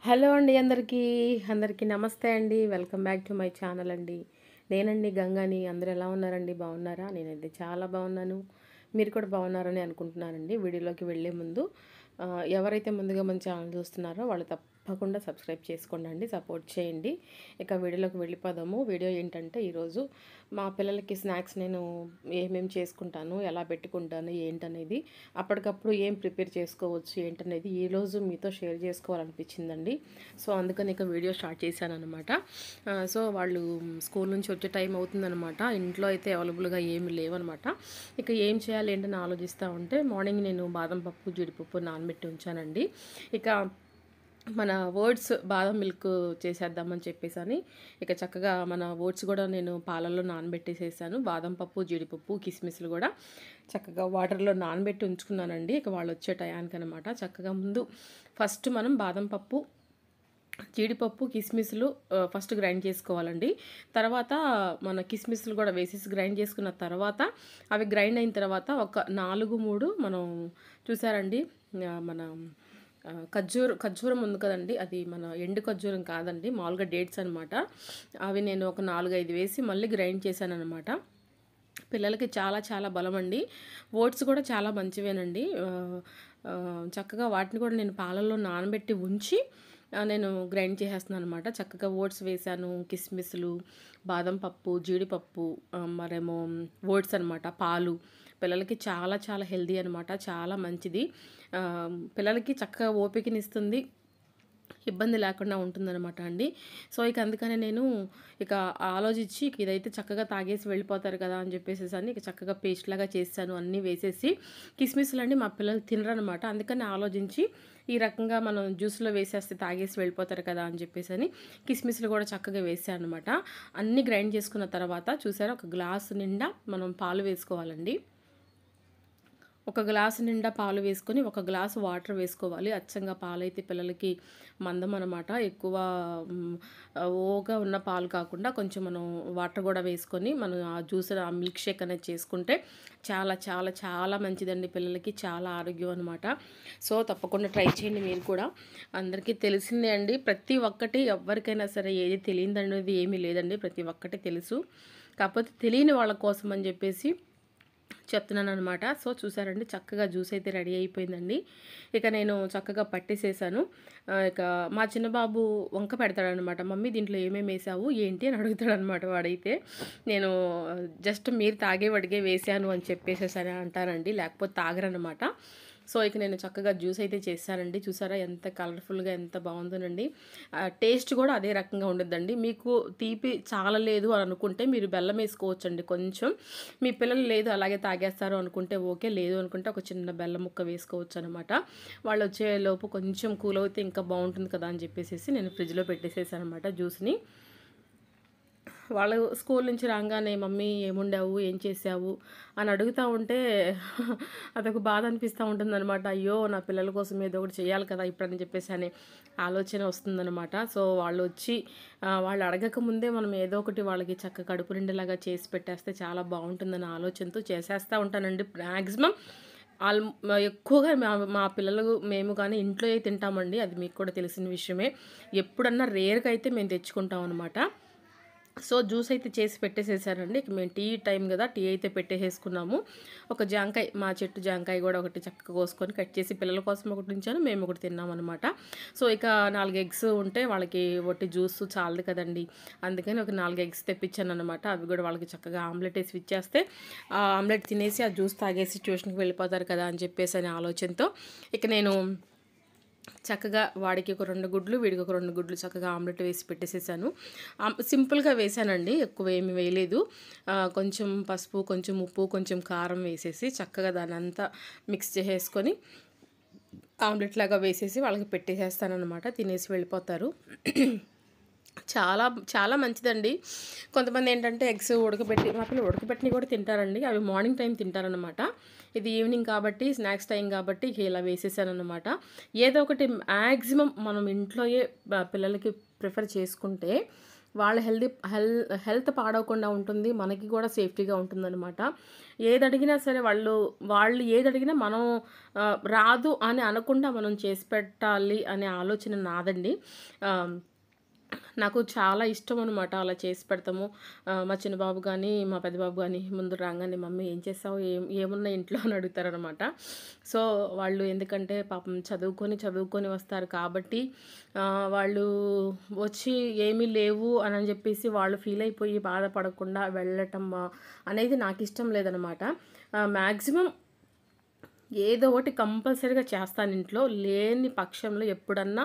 Hello అండి అందరికీ నమస్తే అండి. Welcome back to my channel అండి. నేనండి గంగాని. అందరూ ఎలా ఉన్నారండి? బాగున్నారా? నేనైతే చాలా బాగున్నాను. మీరు కూడా బాగున్నారని అనుకుంటున్నానండి. వీడియోలోకి వెళ్ళే ముందు ఎవరైతే ముందుగా మన ఛానల్ చూస్తున్నారో వాళ్ళు తప్పకుండా సబ్స్క్రైబ్ చేసుకోండి, సపోర్ట్ చేయండి. ఇక వీడియోలోకి వెళ్ళిపోదాము. వీడియో ఏంటంటే ఈరోజు మా పిల్లలకి స్నాక్స్ నేను ఏమేమి చేసుకుంటాను, ఎలా పెట్టుకుంటాను ఏంటనేది, అప్పటికప్పుడు ఏం ప్రిపేర్ చేసుకోవచ్చు ఏంటనేది ఈరోజు మీతో షేర్ చేసుకోవాలనిపించిందండి. సో అందుకని ఇక వీడియో స్టార్ట్ చేశాను అనమాట. సో వాళ్ళు స్కూల్ నుంచి వచ్చే టైం అవుతుందనమాట. ఇంట్లో అయితే అవైలబుల్గా ఏమి లేవనమాట. ఇక ఏం చేయాలి ఏంటని ఆలోచిస్తూ ఉంటే మార్నింగ్ నేను బాదం పప్పు జీడిపప్పు నానబెట్టి ఉంచానండి. ఇక మన ఓట్స్ బాదం మిల్క్ చేసేద్దామని చెప్పేసి ఇక చక్కగా మన ఓట్స్ కూడా నేను పాలల్లో నానబెట్టేసేసాను. బాదం పప్పు జీడిపప్పు కిస్మిస్లు కూడా చక్కగా వాటర్లో నానబెట్టి ఉంచుకున్నానండి. ఇక వాళ్ళు వచ్చే టయానికి అనమాట. చక్కగా ముందు ఫస్ట్ మనం బాదం పప్పు జీడిపప్పు కిస్మిస్లు ఫస్ట్ గ్రైండ్ చేసుకోవాలండి. తర్వాత మన కిస్మిస్లు కూడా వేసేసి గ్రైండ్ చేసుకున్న తర్వాత అవి గ్రైండ్ అయిన తర్వాత ఒక 4-3 మనం చూసారండి మన ఖర్జూరం ఉంది కదండి, అది మన ఎండు ఖర్జూరం కాదండి, మామూలుగా డేట్స్ అనమాట. అవి నేను ఒక 4-5 వేసి మళ్ళీ గ్రైండ్ చేశాను అనమాట. పిల్లలకి చాలా చాలా బలం అండి. ఓట్స్ కూడా చాలా మంచివేనండి. చక్కగా వాటిని కూడా నేను పాలల్లో నానబెట్టి ఉంచి నేను గ్రైండ్ చేసేస్తున్నాను అనమాట. చక్కగా ఓట్స్ వేసాను, కిస్మిస్లు, బాదం పప్పు, జీడిపప్పు, మరేమో ఓట్స్ అనమాట, పాలు. పిల్లలకి చాలా చాలా హెల్దీ అనమాట, చాలా మంచిది. పిల్లలకి చక్కగా ఓపికనిస్తుంది, ఇబ్బంది లేకుండా ఉంటుందన్నమాట అండి. సో ఇక అందుకనే నేను ఇక ఆలోచించి ఇదైతే చక్కగా తాగేసి వెళ్ళిపోతారు కదా అని చెప్పేసి ఇక చక్కగా పేస్ట్ లాగా చేశాను. అన్నీ వేసేసి కిస్మిస్లు అండి మా పిల్లలు తినరనమాట. అందుకని ఆలోచించి ఈ రకంగా మనం జ్యూస్లో వేసేస్తే తాగేసి వెళ్ళిపోతారు కదా అని చెప్పేసి కిస్మిస్లు కూడా చక్కగా వేసాను అనమాట. అన్నీ గ్రైండ్ చేసుకున్న తర్వాత చూసారా, ఒక గ్లాసు నిండా మనం పాలు వేసుకోవాలండి. ఒక గ్లాసు నిండా పాలు వేసుకొని ఒక గ్లాసు వాటర్ వేసుకోవాలి. అచ్చంగా పాలైతే పిల్లలకి మందం అనమాట. ఎక్కువ ఓగా ఉన్న పాలు కాకుండా కొంచెం మనం వాటర్ కూడా వేసుకొని మనం ఆ జ్యూస్ ఆ మిల్క్ షేక్ అనేది చేసుకుంటే చాలా చాలా చాలా మంచిదండి. పిల్లలకి చాలా ఆరోగ్యం అనమాట. సో తప్పకుండా ట్రై చేయండి మీరు కూడా. అందరికీ తెలిసిందే అండి, ప్రతి ఒక్కటి ఎవరికైనా సరే ఏది తెలియదు అనేది ఏమీ లేదండి, ప్రతి ఒక్కటి తెలుసు. కాకపోతే తెలియని వాళ్ళ కోసం అని చెప్పేసి చెప్తున్నాను అనమాట. సో చూసారండి, చక్కగా జ్యూస్ అయితే రెడీ అయిపోయిందండి. ఇక నేను చక్కగా పట్టేసేసాను. ఇక మా చిన్నబాబు వంక పెడతాడనమాట, మమ్మీ దీంట్లో ఏమేమి వేసావు ఏంటి అని అడుగుతాడనమాట. వాడైతే నేను జస్ట్ మీరు తాగేవాడికే వేసాను అని చెప్పేసేసరి అంటానండి, లేకపోతే తాగరనమాట. సో ఇక నేను చక్కగా జ్యూస్ అయితే చేశానండి. చూసారా ఎంత కలర్ఫుల్గా ఎంత బాగుందోనండి. టేస్ట్ కూడా అదే రకంగా ఉండద్దండి. మీకు తీపి చాలలేదు అని అనుకుంటే మీరు బెల్లం వేసుకోవచ్చండి కొంచెం. మీ పిల్లలు లేదు అలాగే తాగేస్తారు అనుకుంటే ఓకే, లేదు అనుకుంటే ఒక చిన్న బెల్లం ముక్క వేసుకోవచ్చు అనమాట. వాళ్ళు వచ్చేలోపు కొంచెం కూల్ అవుతే ఇంకా బాగుంటుంది కదా అని చెప్పేసి నేను ఫ్రిడ్జ్లో పెట్టేసేసాను అనమాట జ్యూస్ని. వాళ్ళు స్కూల్ నుంచి రాగానే మమ్మీ ఏముండావు ఏం చేసావు అని అడుగుతూ ఉంటే అదొక బాధ అనిపిస్తూ ఉంటుందన్నమాట. అయ్యో నా పిల్లల కోసం ఏదో ఒకటి చేయాలి కదా ఇప్పుడని చెప్పేసి అనే ఆలోచన వస్తుందన్నమాట. సో వాళ్ళు వచ్చి వాళ్ళు అడగక ముందే మనం ఏదో ఒకటి వాళ్ళకి చక్క కడుపు నిండేలాగా చేసి పెట్టేస్తే చాలా బాగుంటుందన్న ఆలోచనతో చేసేస్తూ ఉంటానండి. మ్యాక్సిమం ఎక్కువగా మా పిల్లలు మేము కానీ ఇంట్లో తింటామండి, అది మీకు కూడా తెలిసిన విషయమే. ఎప్పుడన్నా రేర్గా అయితే మేము తెచ్చుకుంటాం అనమాట. సో జ్యూస్ అయితే చేసి పెట్టేసేసారండి. ఇక మేము టీ టైం కదా, టీ అయితే పెట్టేసేసుకున్నాము. ఒక జాంకాయ, మా చెట్టు జాంకాయ కూడా ఒకటి చక్కగా కోసుకొని కట్ చేసి పిల్లల కోసం ఒకటి ఉంచాను, మేము ఒకటి తిన్నామన్నమాట. సో ఇక 4 ఎగ్స్ ఉంటే వాళ్ళకి ఒట్టి జ్యూస్ చాలదు కదండి, అందుకని ఒక 4 ఎగ్స్ తెప్పించాను అనమాట. అవి కూడా వాళ్ళకి చక్కగా ఆమ్లెట్ వేసి ఇచ్చేస్తే ఆ ఆమ్లెట్ తినేసి ఆ జ్యూస్ తాగేసి ట్యూషన్కి వెళ్ళిపోతారు కదా అని చెప్పేసి అనే ఆలోచనతో ఇక నేను చక్కగా వాడికి ఒక 2 గుడ్లు వీడికి ఒక 2 గుడ్లు చక్కగా ఆమ్లెట్ వేసి పెట్టేసేసాను. సింపుల్గా వేసానండి, ఎక్కువ ఏమి వేయలేదు. కొంచెం పసుపు, కొంచెం ఉప్పు, కొంచెం కారం వేసేసి చక్కగా దాన్ని అంతా మిక్స్ చేసేసుకొని ఆమ్లెట్ లాగా వేసేసి వాళ్ళకి పెట్టేసేస్తానమాట. తినేసి వెళ్ళిపోతారు. చాలా చాలా మంచిదండి. కొంతమంది ఏంటంటే ఎగ్స్ ఉడకబెట్టి, మా పిల్లలు ఉడకబెట్టినవి కూడా తింటారండి, అవి మార్నింగ్ టైం తింటారనమాట. ఇది ఈవినింగ్ కాబట్టి స్నాక్స్ టైం కాబట్టి ఇలా వేసేసానమాట. ఏదో ఒకటి మ్యాక్సిమం మనం ఇంట్లోయే పిల్లలకి ప్రిఫర్ చేసుకుంటే వాళ్ళ హెల్త్ పాడవకుండా ఉంటుంది. మనకి కూడా సేఫ్టీగా ఉంటుందనమాట. ఏదడిగినా సరే వాళ్ళు ఏదడిగినా మనం రాదు అని అనకుండా మనం చేసి పెట్టాలి అనే ఆలోచన నాదండి. నాకు చాలా ఇష్టం అనమాట అలా చేసి పెడతాము. మా చిన్న బాబు గానీ, మా పెద్ద బాబు గానీ ముందు రాంగానే "మమ్మీ ఏం చేసావు? ఏమున్నాయి ఇంట్లో?" అని అడుగుతారనమాట. సో, వాళ్ళు ఎందుకంటే పాపం చదువుకొని వస్తారు కాబట్టి వాళ్ళు వచ్చి ఏమీ లేవు అని చెప్పేసి వాళ్ళు ఫీల్ అయిపోయి బాధపడకుండా వెళ్ళటం అనేది నాకిష్టం లేదనమాట. మ్యాక్సిమం ఏదో ఒకటి కంపల్సరీగా చేస్తాను ఇంట్లో. లేని పక్షంలో ఎప్పుడన్నా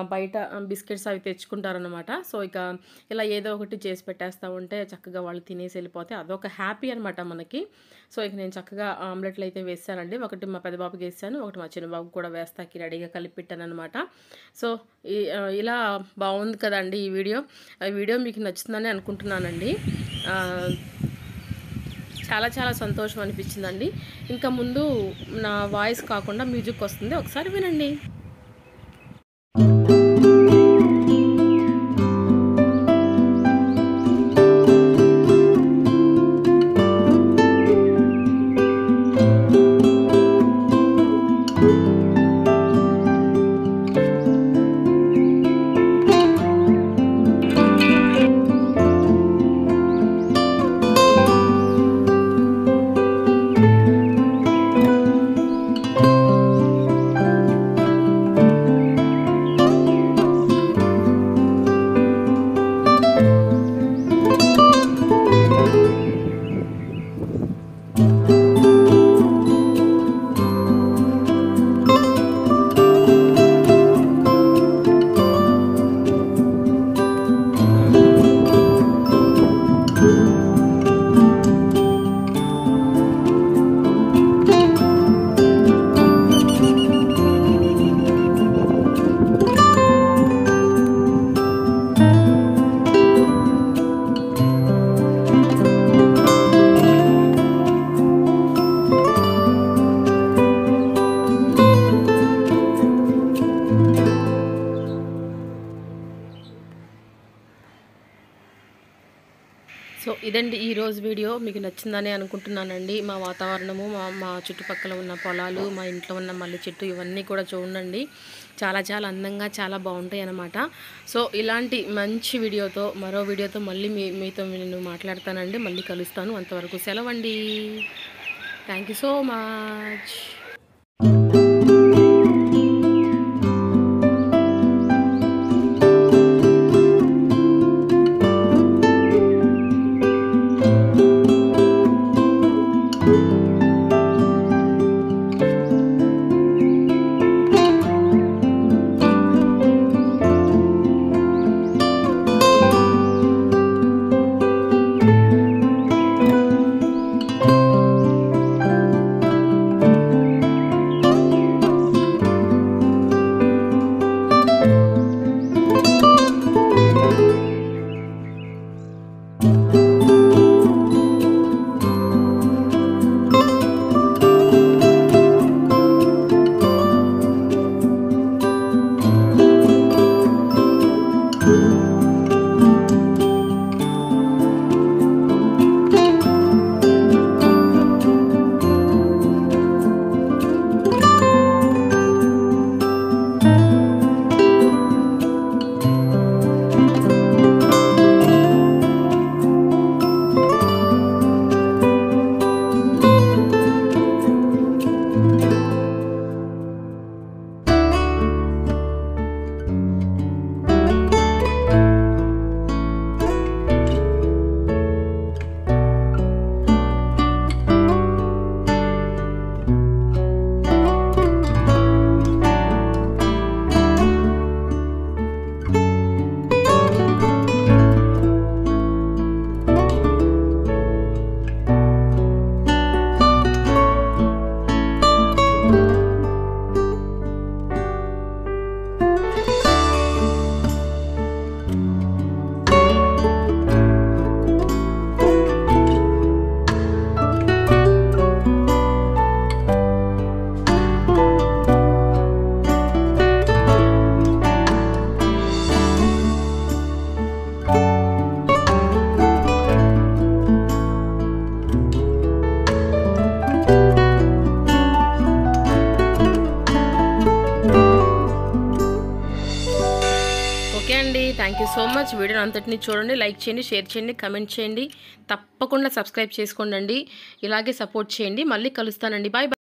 బయట బిస్కెట్స్ అవి తెచ్చుకుంటారనమాట. సో, ఇక ఇలా ఏదో ఒకటి చేసి పెట్టేస్తా ఉంటే చక్కగా వాళ్ళు తినేసి వెళ్ళిపోతే అదొక హ్యాపీ అనమాట మనకి. సో, ఇక నేను చక్కగా ఆమ్లెట్లు అయితే వేసానండి. ఒకటి మా పెద్ద బాబుకి వేసాను, ఒకటి మా చిన్న బాబుకి కూడా వేస్తాకి రెడీగా కలిపి పెట్టాననమాట. సో, ఇలా బాగుంది కదండి ఈ వీడియో మీకు నచ్చుతుందని అనుకుంటున్నానండి. చాలా చాలా సంతోషం అనిపించిందండి. ఇంకా ముందు నా వాయిస్ కాకుండా మ్యూజిక్ వస్తుంది, ఒకసారి వినండి. సో ఇదండి ఈరోజు వీడియో. మీకు నచ్చిందని అనుకుంటున్నానండి. మా వాతావరణము, మా చుట్టుపక్కల ఉన్న పొలాలు, మా ఇంట్లో ఉన్న మల్లె చెట్టు ఇవన్నీ కూడా చూడండి. చాలా చాలా అందంగా చాలా బాగుంటాయి అన్నమాట. సో ఇలాంటి మంచి వీడియోతో, మరో వీడియోతో మళ్ళీ మీతో నేను మాట్లాడతానండి. మళ్ళీ కలుస్తాను. అంతవరకు సెలవండి. Thank you so much. you. Okay అండి. Thank you so much. వీడియోని అంతటిని చూడండి, లైక్ చేయండి, షేర్ చేయండి, కమెంట్ చేయండి, తప్పకుండా సబ్స్క్రైబ్ చేసుకోండి. ఇలాగే సపోర్ట్ చేయండి. మళ్ళీ కలుస్తానండి. Bye bye.